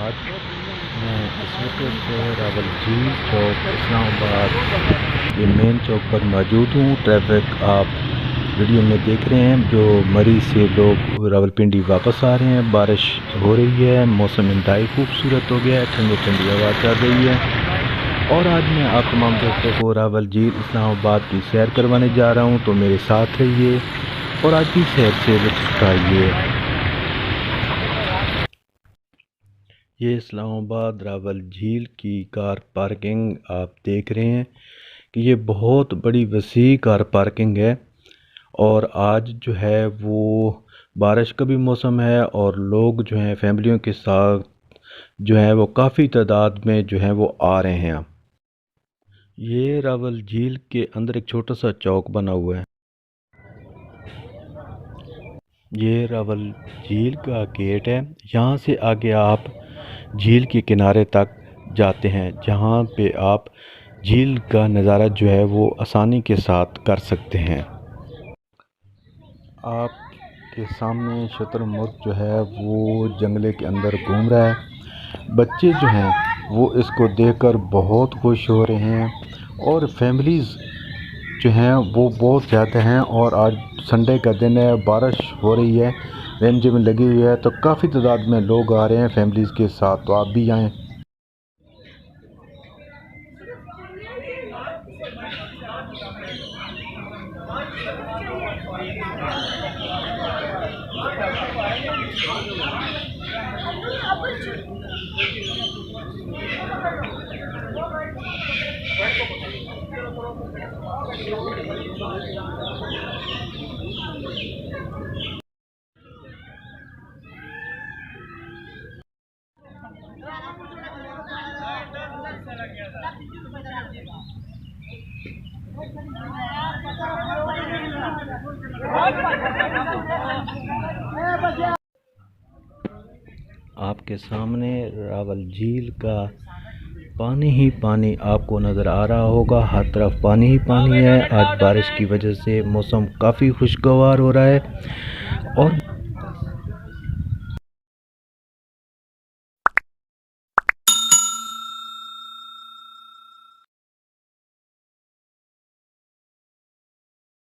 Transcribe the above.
आज मैं इस वक्त रावलझील चौक इस्लामाबाद ये मेन चौक पर मौजूद हूँ। ट्रैफिक आप वीडियो में देख रहे हैं। जो मरी से लोग रावलपिंडी वापस आ रहे हैं। बारिश हो रही है, मौसम इंतहाई खूबसूरत हो गया है, ठंडी ठंडी हवा चल रही है। और आज मैं आप तमाम दोस्तों को रावलझील इस्लामाबाद की सैर करवाने जा रहा हूँ, तो मेरे साथ रहिए और आज की सैर से लुत्फ़ उठाइए। ये इस्लामाबाद रावलझील की कार पार्किंग आप देख रहे हैं कि ये बहुत बड़ी वसी कार पार्किंग है। और आज जो है वो बारिश का भी मौसम है और लोग जो हैं फैमिलियों के साथ जो है वो काफ़ी तादाद में जो है वो आ रहे हैं। ये रावलझील के अंदर एक छोटा सा चौक बना हुआ है। ये रावलझील का गेट है। यहाँ से आगे आप झील के किनारे तक जाते हैं, जहाँ पे आप झील का नज़ारा जो है वो आसानी के साथ कर सकते हैं। आपके सामने शुतुरमुर्ग जो है वो जंगले के अंदर घूम रहा है। बच्चे जो हैं वो इसको देखकर बहुत खुश हो रहे हैं और फैमिलीज़ जो हैं वो बहुत ज़्यादा हैं। और आज संडे का दिन है, बारिश हो रही है, रिमझिम लगी हुई है, तो काफ़ी तादाद में लोग आ रहे हैं फैमिलीज़ के साथ। तो आप भी आएँ। आपके सामने रावलझील का पानी ही पानी आपको नज़र आ रहा होगा। हर तरफ पानी ही पानी है। आज बारिश की वजह से मौसम काफ़ी खुशगवार हो रहा है और